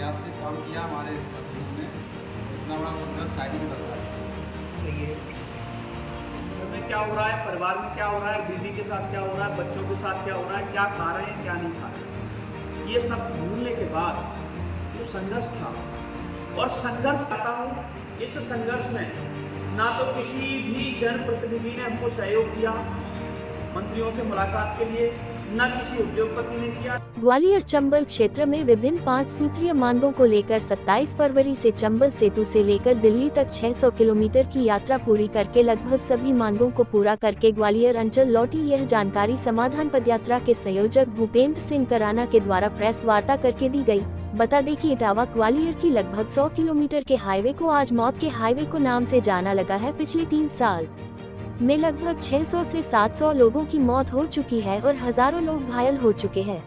प्रयास से काम किया हमारे देश में, इतना बड़ा संघर्ष शायद ही नहीं चल रहा है। सही है। घर में क्या हो रहा है, परिवार में क्या हो रहा है, बीवी के साथ क्या हो रहा है, बच्चों के साथ क्या हो रहा है, क्या खा रहे हैं क्या नहीं खा रहे हैं, ये सब भूलने के बाद जो संघर्ष था, और संघर्ष करता हूँ, इस संघर्ष में ना तो किसी भी जनप्रतिनिधि ने हमको सहयोग किया मंत्रियों से मुलाकात के लिए, न किसी उद्योगपति ने किया। ग्वालियर चंबल क्षेत्र में विभिन्न 5 सूत्रीय मांगों को लेकर 27 फरवरी से चंबल सेतु से लेकर दिल्ली तक 600 किलोमीटर की यात्रा पूरी करके लगभग सभी मांगों को पूरा करके ग्वालियर अंचल लौटी। यह जानकारी समाधान पदयात्रा के संयोजक भूपेंद्र सिंह कराना के द्वारा प्रेस वार्ता करके दी गई। बता दें कि इटावा ग्वालियर की लगभग 100 किलोमीटर के हाईवे को आज मौत के हाईवे को नाम से जाना लगा है। पिछले 3 साल में लगभग 600 से 700 लोगों की मौत हो चुकी है और हजारों लोग घायल हो चुके हैं।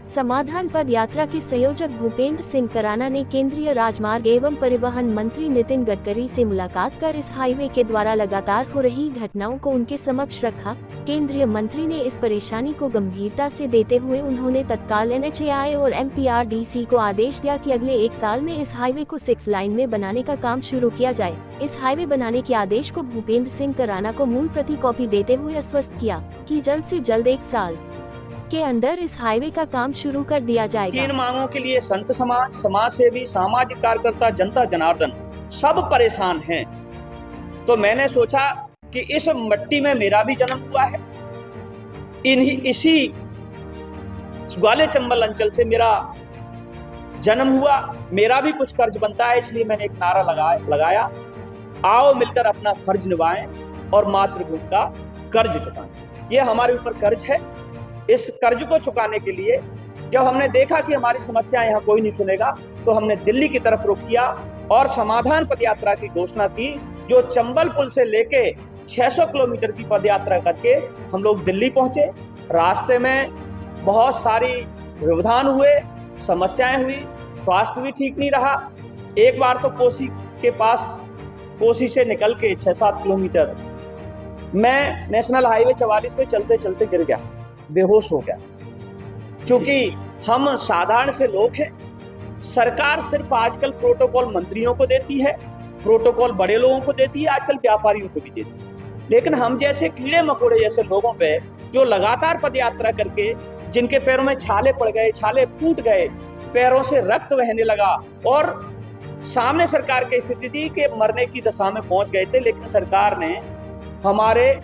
समाधान पद यात्रा के संयोजक भूपेंद्र सिंह कराना ने केंद्रीय राजमार्ग एवं परिवहन मंत्री नितिन गडकरी से मुलाकात कर इस हाईवे के द्वारा लगातार हो रही घटनाओं को उनके समक्ष रखा। केंद्रीय मंत्री ने इस परेशानी को गंभीरता से देते हुए उन्होंने तत्काल NHAI और MPRDC को आदेश दिया कि अगले 1 साल में इस हाईवे को 6 लाइन में बनाने का काम शुरू किया जाए। इस हाईवे बनाने के आदेश को भूपेंद्र सिंह कराना को मूल प्रति कॉपी देते हुए आश्वस्त किया कि जल्द से जल्द 1 साल के अंदर इस हाईवे का काम शुरू कर दिया जाएगा। 3 मांगों के लिए संत समाज, समाज सेवी, सामाजिक कार्यकर्ता, जनता जनार्दन सब परेशान हैं। तो मैंने सोचा कि इस मिट्टी में मेरा भी जन्म हुआ है, इसी ग्वालियर चंबल अंचल से मेरा जन्म हुआ, मेरा भी कुछ कर्ज बनता है। इसलिए मैंने एक नारा लगाया, आओ मिलकर अपना फर्ज निभाएं और मातृभूमि का कर्ज चुकाएं। ये हमारे ऊपर कर्ज है। इस कर्ज को चुकाने के लिए जब हमने देखा कि हमारी समस्या यहाँ कोई नहीं सुनेगा, तो हमने दिल्ली की तरफ रुख किया और समाधान पदयात्रा की घोषणा की, जो चंबल पुल से लेके 600 किलोमीटर की पदयात्रा करके हम लोग दिल्ली पहुंचे। रास्ते में बहुत सारी व्यवधान हुए, समस्याएं हुई, स्वास्थ्य भी ठीक नहीं रहा। एक बार तो कोसी से निकल के 6-7 किलोमीटर मैं नेशनल हाईवे 44 पे चलते चलते गिर गया, बेहोश हो गया। क्योंकि हम साधारण से लोग हैं, सरकार सिर्फ आजकल प्रोटोकॉल मंत्रियों को देती है, प्रोटोकॉल बड़े लोगों को देती है, आजकल व्यापारियों को भी देती है। लेकिन हम जैसे कीड़े मकोड़े जैसे लोगों पे जो लगातार पदयात्रा करके जिनके पैरों में छाले पड़ गए, छाले फूट गए, पैरों से रक्त बहने लगा और सामने सरकार की स्थिति थी कि मरने की दशा में पहुंच गए थे। लेकिन सरकार ने, हमारे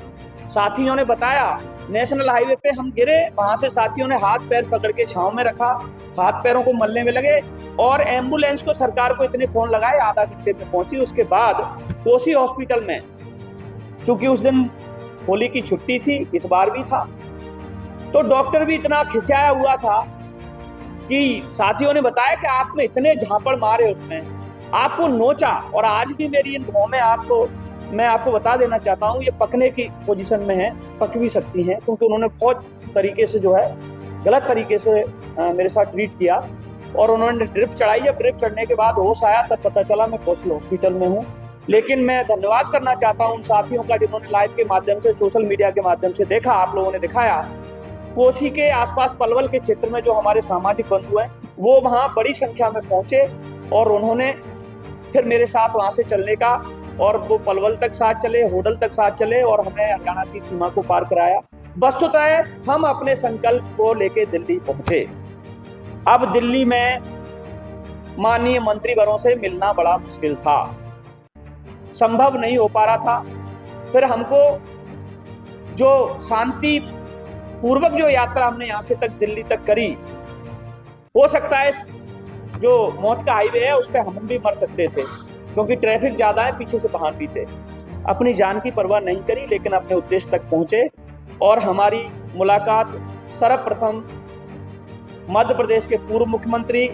साथियों ने बताया, नेशनल हाईवे पे हम गिरे, वहां से साथियों ने हाथ पैर पकड़ के छांव में रखा, हाथ पैरों को मलने में लगे और एम्बुलेंस को सरकार को इतने फोन लगाए, आधा घंटे में पहुंची। उसके बाद कोसी हॉस्पिटल में, चूंकि उस दिन होली की छुट्टी थी, इतवार भी था, तो डॉक्टर भी इतना खिसियाया हुआ था कि साथियों ने बताया कि आप में इतने झापड़ मारे, उसने आपको नोचा। और आज भी मेरी इन भौं में मैं आपको बता देना चाहता हूँ, ये पकने की पोजीशन में है, पक भी सकती हैं, क्योंकि उन्होंने बहुत तरीके से जो है गलत तरीके से मेरे साथ ट्रीट किया और उन्होंने ड्रिप चढ़ाई है। ड्रिप चढ़ने के बाद होश आया, तब पता चला मैं कोसी हॉस्पिटल में हूँ। लेकिन मैं धन्यवाद करना चाहता हूँ उन साथियों का जिन्होंने लाइव के माध्यम से, सोशल मीडिया के माध्यम से देखा, आप लोगों ने दिखाया। कोसी के आसपास पलवल के क्षेत्र में जो हमारे सामाजिक बंधु हैं, वो वहाँ बड़ी संख्या में पहुंचे और उन्होंने फिर मेरे साथ वहाँ से चलने का, और वो पलवल तक साथ चले, होडल तक साथ चले और हमें हरियाणा की सीमा को पार कराया। वस्तुतः हम अपने संकल्प को लेके दिल्ली पहुंचे। अब दिल्ली में माननीय मंत्रीवरों से मिलना बड़ा मुश्किल था, संभव नहीं हो पा रहा था। फिर हमको जो शांति पूर्वक जो यात्रा हमने यहाँ से तक दिल्ली तक करी, हो सकता है जो मौत का हाईवे है उस पर हम भी मर सकते थे, क्योंकि ट्रैफिक ज्यादा है, पीछे से वाहन भी थे। अपनी जान की परवाह नहीं करी, लेकिन अपने उद्देश्य तक पहुंचे। और हमारी मुलाकात सर्वप्रथम मध्य प्रदेश के पूर्व मुख्यमंत्री,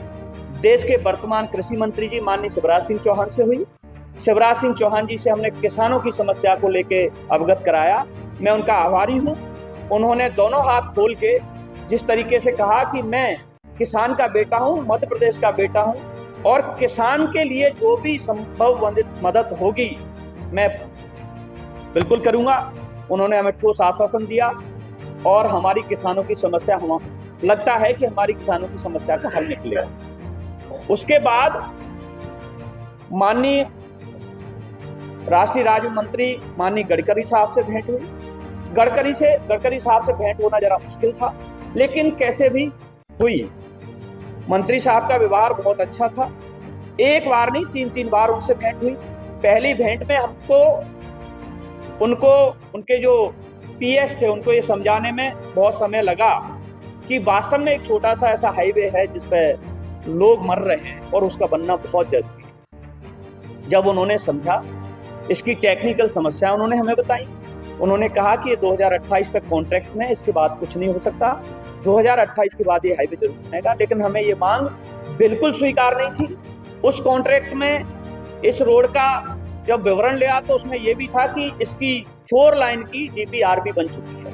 देश के वर्तमान कृषि मंत्री जी माननीय शिवराज सिंह चौहान से हुई। शिवराज सिंह चौहान जी से हमने किसानों की समस्या को लेके अवगत कराया। मैं उनका आभारी हूँ। उन्होंने दोनों हाथ खोल के जिस तरीके से कहा कि मैं किसान का बेटा हूँ, मध्य प्रदेश का बेटा हूँ, और किसान के लिए जो भी संभव मदद होगी मैं बिल्कुल करूंगा। उन्होंने हमें ठोस आश्वासन दिया और हमारी किसानों की समस्या, लगता है कि हमारी किसानों की समस्या का हल निकलेगा। उसके बाद माननीय राष्ट्रीय राज्य मंत्री माननीय गडकरी साहब से भेंट हुई। गडकरी साहब से भेंट होना जरा मुश्किल था, लेकिन कैसे भी हुई। मंत्री साहब का व्यवहार बहुत अच्छा था। एक बार नहीं, 3 बार उनसे भेंट हुई। पहली भेंट में उनको उनके जो पीएस थे उनको ये समझाने में बहुत समय लगा कि वास्तव में एक छोटा सा ऐसा हाईवे है जिस पे लोग मर रहे हैं और उसका बनना बहुत जरूरी है। जब उन्होंने समझा, इसकी टेक्निकल समस्या उन्होंने हमें बताई। उन्होंने कहा कि ये 2028 तक कॉन्ट्रैक्ट में, इसके बाद कुछ नहीं हो सकता, 2028 के बाद ये हाईवे जरूर बनेगा। लेकिन हमें ये मांग बिल्कुल स्वीकार नहीं थी। उस कॉन्ट्रैक्ट में इस रोड का जब विवरण लिया तो उसमें यह भी था कि इसकी 4 लाइन की डीपीआर भी बन चुकी है।